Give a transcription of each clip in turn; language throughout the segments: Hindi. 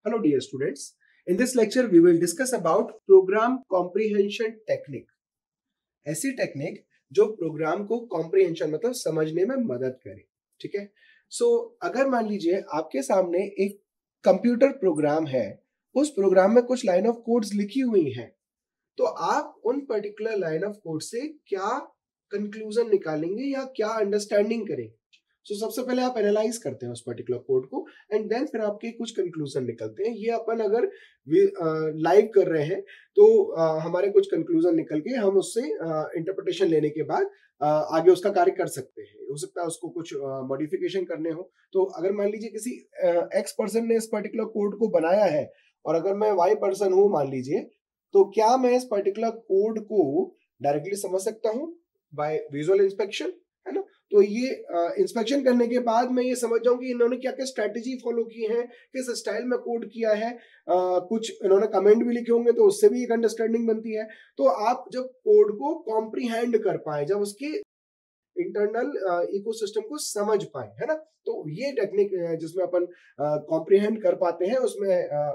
Hello dear students. In this lecture we will discuss about program comprehension technique. ऐसी टेक्निक जो प्रोग्राम को कॉम्प्रिहेंशन मतलब समझने में मदद करे. ठीक है. सो अगर मान लीजिए आपके सामने एक कंप्यूटर प्रोग्राम है, उस प्रोग्राम में कुछ लाइन ऑफ कोड्स लिखी हुई हैं, तो आप उन पर्टिकुलर लाइन ऑफ कोड से क्या कंक्लूजन निकालेंगे या क्या अंडरस्टैंडिंग करेंगे. सो सबसे पहले आप एनालाइज करते हैं उस पर्टिकुलर कोड को एंड देन फिर आपके कुछ कंक्लूजन निकलते हैं. ये अपन अगर लाइव कर रहे हैं तो हमारे कुछ कंक्लूजन निकल के हम उससे इंटरप्रिटेशन लेने के बाद आगे उसका कार्य कर सकते हैं. हो सकता है उसको कुछ मॉडिफिकेशन करने हो. तो अगर मान लीजिए किसी एक्स पर्सन ने इस पर्टिकुलर कोड को बनाया है और अगर मैं वाई पर्सन हूं मान लीजिए, तो क्या मैं इस पर्टिकुलर कोड को डायरेक्टली समझ सकता हूं बाय विजुअल इंस्पेक्शन, है ना. तो ये इंस्पेक्शन करने के बाद मैं ये समझ जाऊं कि इन्होंने क्या क्या स्ट्रैटेजी फॉलो की है, किस स्टाइल में कोड किया है, कुछ इन्होंने कमेंट भी लिखे होंगे तो उससे भी एक अंडरस्टैंडिंग बनती है. तो आप जब कोड को कॉम्प्रीहेंड कर पाए, जब उसके इंटरनल इकोसिस्टम को समझ पाए, है ना, तो ये टेक्निक जिसमें अपन कॉम्प्रीहेंड कर पाते हैं उसमें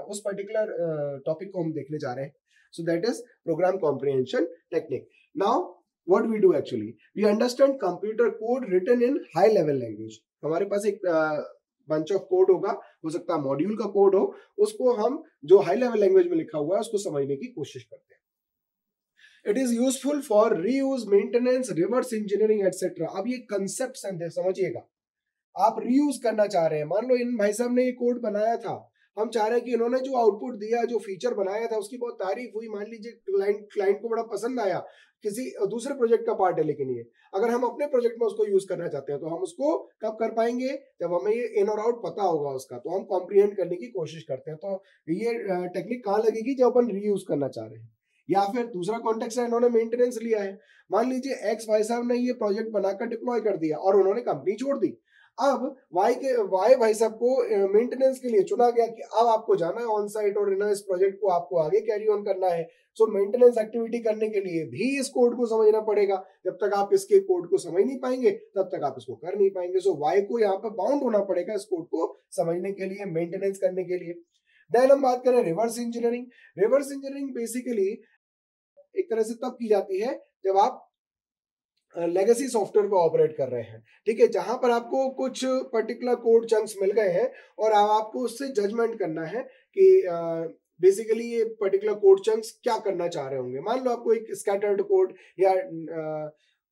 उस पर्टिकुलर टॉपिक को हम देखने जा रहे हैं. So that is program comprehension technique. Now what we do actually, we understand computer code written in high level language. हमारे पास एक bunch of code होगा, हो सकता है मॉड्यूल का कोड हो, उसको हम जो हाई लेवल लैंग्वेज में लिखा हुआ है उसको समझने की कोशिश करते हैं. It is useful for reuse, maintenance, reverse engineering etcetera. अब ये कंसेप्ट समझिएगा. आप रीयूज करना चाह रहे हैं, मान लो इन भाई साहब ने ये कोड बनाया था, हम चाह रहे हैं कि इन्होंने जो आउटपुट दिया, जो फीचर बनाया था उसकी बहुत तारीफ हुई, मान लीजिए क्लाइंट को बड़ा पसंद आया, किसी दूसरे प्रोजेक्ट का पार्ट है, लेकिन ये अगर हम अपने प्रोजेक्ट में उसको यूज करना चाहते हैं तो हम उसको कब कर पाएंगे, जब हमें ये इन और आउट पता होगा उसका, तो हम कॉम्प्रीहेंड करने की कोशिश करते हैं. तो ये टेक्निक कहाँ लगेगी, जब अपन रीयूज करना चाह रहे हैं. या फिर दूसरा कॉन्टेक्स्ट है, इन्होंने मेंटेनेंस लिया है, मान लीजिए एक्स भाई साहब ने ये प्रोजेक्ट बनाकर डिप्लॉय कर दिया और उन्होंने कंपनी छोड़ दी. अब वाई भाई साहब को मेंटेनेंस के लिए चुना गया कि अब आपको जाना है ऑन साइट और इस प्रोजेक्ट को आपको आगे कैरी ऑन करना है. सो मेंटेनेंस एक्टिविटी करने के लिए भी इस कोड को समझना पड़ेगा. जब तक आप इसके कोड को समझ नहीं पाएंगे तब तक आप इसको कर नहीं पाएंगे. सो वाई को यहाँ पर बाउंड होना पड़ेगा इस कोड को समझने के लिए, मेंटेनेंस करने के लिए. देन हम बात करें reverse engineering. Reverse engineering basically एक तरह से तब की जाती है जब आप लेगेसी सॉफ्टवेयर को ऑपरेट कर रहे हैं. ठीक है, जहां पर आपको कुछ पर्टिकुलर कोड चंक्स मिल गए हैं और आपको उससे जजमेंट करना है कि बेसिकली ये पर्टिकुलर कोड चंक्स क्या करना चाह रहे होंगे. मान लो आपको एक स्कैटर्ड कोड या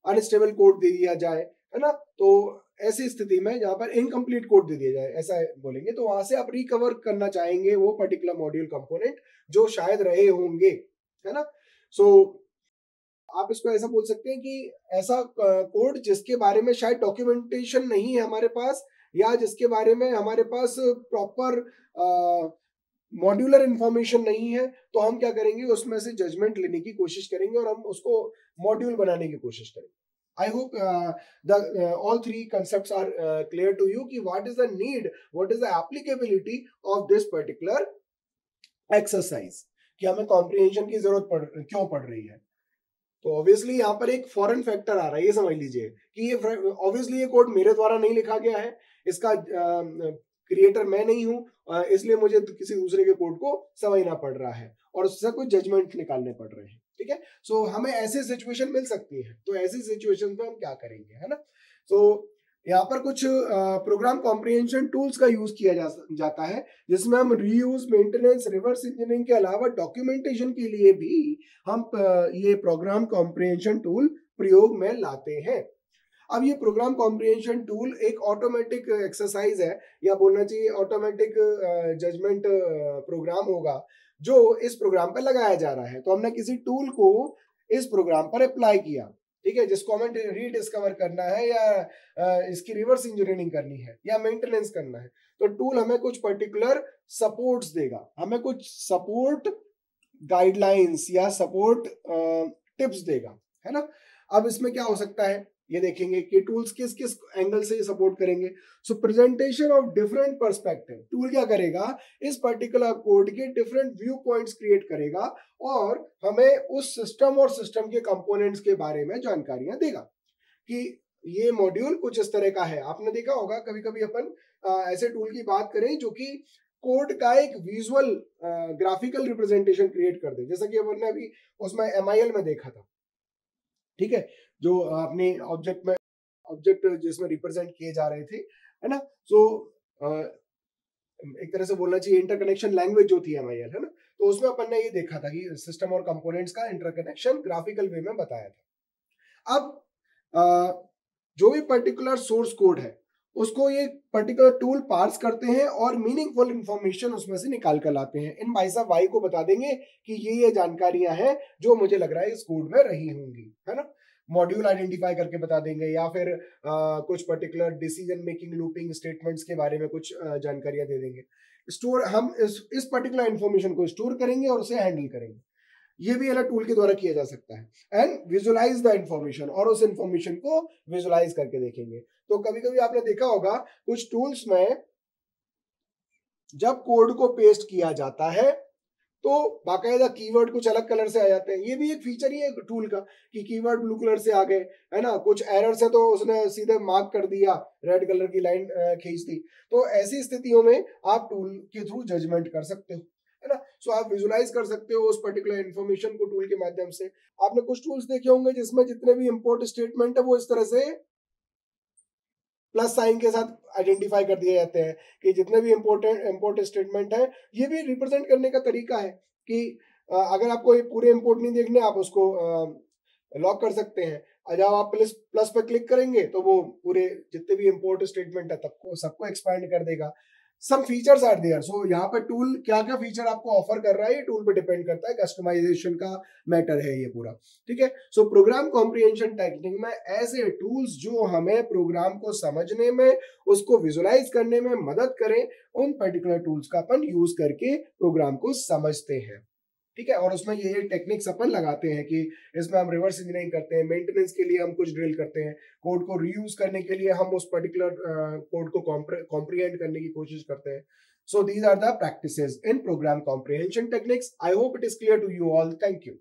अनस्टेबल कोड दे दिया जाए, है ना, तो ऐसी स्थिति में जहां पर इनकम्प्लीट कोड दे दिया जाए ऐसा बोलेंगे, तो वहां से आप रिकवर करना चाहेंगे वो पर्टिकुलर मॉड्यूल कंपोनेंट जो शायद रहे होंगे, है ना. सो आप इसको ऐसा बोल सकते हैं कि ऐसा कोड जिसके बारे में शायद डॉक्यूमेंटेशन नहीं है हमारे पास, या जिसके बारे में हमारे पास प्रॉपर मॉड्यूलर इंफॉर्मेशन नहीं है, तो हम क्या करेंगे, उसमें से जजमेंट लेने की कोशिश करेंगे और हम उसको मॉड्यूल बनाने की कोशिश करेंगे. I hope all three concepts are clear to you कि what is the need, what is the applicability of this particular exercise, कि हमें comprehension की जरूरत क्यों पड़ रही है. तो ऑब्वियसली यहाँ पर एक फॉरेन फैक्टर आ रहा है, ये समझ लीजिए कि ये ऑब्वियसली ये कोड मेरे द्वारा नहीं लिखा गया है, इसका क्रिएटर मैं नहीं हूं, इसलिए मुझे किसी दूसरे के कोड को समझना पड़ रहा है और उससे कुछ जजमेंट निकालने पड़ रहे हैं. ठीक है, सो हमें ऐसे सिचुएशन मिल सकती है, तो ऐसी सिचुएशन में हम क्या करेंगे, है ना. सो यहाँ पर कुछ प्रोग्राम कॉम्प्रिहेंशन टूल्स का यूज किया जाता है, जिसमें हम रीयूज, मेंटेनेंस, रिवर्स इंजीनियरिंग के अलावा डॉक्यूमेंटेशन के लिए भी हम ये प्रोग्राम कॉम्प्रिहेंशन टूल प्रयोग में लाते हैं. अब ये प्रोग्राम कॉम्प्रिहेंशन टूल एक ऑटोमेटिक एक्सरसाइज है, या बोलना चाहिए ऑटोमेटिक जजमेंट प्रोग्राम होगा जो इस प्रोग्राम पर लगाया जा रहा है. तो हमने किसी टूल को इस प्रोग्राम पर अप्लाई किया, ठीक है, जिसको हमें रीडिस्कवर करना है या इसकी रिवर्स इंजीनियरिंग करनी है या मेंटेनेंस करना है, तो टूल हमें कुछ पर्टिकुलर सपोर्ट्स देगा, हमें कुछ सपोर्ट गाइडलाइंस या सपोर्ट टिप्स देगा, है ना. अब इसमें क्या हो सकता है ये देखेंगे कि टूल्स किस किस एंगल से सपोर्ट करेंगे. So presentation of different perspective, tool क्या करेगा, इस पर्टिकुलर कोड के डिफरेंट व्यू पॉइंट्स क्रिएट करेगा और हमें उस सिस्टम और सिस्टम के कंपोनेंट्स के बारे में जानकारियां देगा कि ये मॉड्यूल कुछ इस तरह का है. आपने देखा होगा कभी कभी अपन ऐसे टूल की बात करें जो कि कोड का एक विजुअल ग्राफिकल रिप्रेजेंटेशन क्रिएट कर दे, जैसा कि हमने अभी उसमें MIL में देखा था, ठीक है, जो अपने ऑब्जेक्ट जिसमें रिप्रेजेंट किए जा रहे थे, है ना। सो एक तरह से बोलना चाहिए इंटरकनेक्शन लैंग्वेज जो थी MIL, है ना। तो उसमें अपन ने ये देखा था कि सिस्टम और कंपोनेंट्स का इंटरकनेक्शन ग्राफिकल वे में बताया था। अब जो भी पर्टिकुलर सोर्स कोड है उसको ये पर्टिकुलर टूल पार्स करते हैं और मीनिंगफुल इंफॉर्मेशन उसमें से निकाल कर लाते हैं। इन भाई साहब वाई को बता देंगे कि ये जानकारियां हैं जो मुझे लग रहा है इस कोड में रही होंगी, है ना। मॉड्यूल आइडेंटिफाई करके बता देंगे, या फिर कुछ particular decision making looping statements के बारे में कुछ जानकारियां दे देंगे। स्टोर हम इस पर्टिकुलर इंफॉर्मेशन को स्टोर करेंगे और उसे हैंडल करेंगे। ये भी अलग टूल के द्वारा किया जा सकता है। एंड विजुअलाइज द इंफॉर्मेशन, और उस इंफॉर्मेशन को विजुअलाइज करके देखेंगे। तो कभी कभी आपने देखा होगा कुछ टूल्स में जब कोड को पेस्ट किया जाता है तो बाकायदा कीवर्ड कुछ अलग कलर से आ जाते हैं। ये भी एक फीचर ही है टूल का कि कीवर्ड ब्लू कलर से आ गए, है ना। कुछ एरर्स है तो उसने सीधे मार्क कर दिया, रेड कलर की लाइन खींच दी। तो ऐसी स्थितियों में आप टूल के थ्रू जजमेंट कर सकते हो, है ना। सो आप विजुलाइज कर सकते हो उस पर्टिकुलर इन्फॉर्मेशन को टूल के माध्यम से। आपने कुछ टूल्स देखे होंगे जिसमें जितने भी इंपोर्ट स्टेटमेंट है वो इस तरह से प्लस साइन के साथ आइडेंटिफाई कर दिए जाते हैं कि जितने भी इंपोर्ट स्टेटमेंट है। ये भी रिप्रेजेंट करने का तरीका है कि अगर आपको ये पूरे इंपोर्ट नहीं देखने, आप उसको लॉक कर सकते हैं। जब आप प्लस पे क्लिक करेंगे तो वो पूरे जितने भी इंपोर्ट स्टेटमेंट है सबको एक्सपैंड कर देगा। Some features are there. So यहाँ पे टूल क्या क्या फीचर आपको ऑफर कर रहा है, ये टूल पे डिपेंड करता है, कस्टमाइजेशन का मैटर है ये पूरा, ठीक है। सो प्रोग्राम कॉम्प्रिहेंशन टेक्निक में ऐसे टूल्स जो हमें प्रोग्राम को समझने में, उसको विजुलाइज करने में मदद करें, उन पर्टिकुलर टूल्स का अपन यूज करके प्रोग्राम को समझते हैं, ठीक है। और उसमें ये टेक्निक्स अपन लगाते हैं कि इसमें हम रिवर्स इंजीनियरिंग करते हैं, मेंटेनेंस के लिए हम कुछ ड्रिल करते हैं, कोड को रीयूज करने के लिए हम उस पर्टिकुलर कोड को कॉम्प्रिहेंड करने की कोशिश करते हैं। So these are the practices in program comprehension techniques. I hope it is clear to you all. Thank you.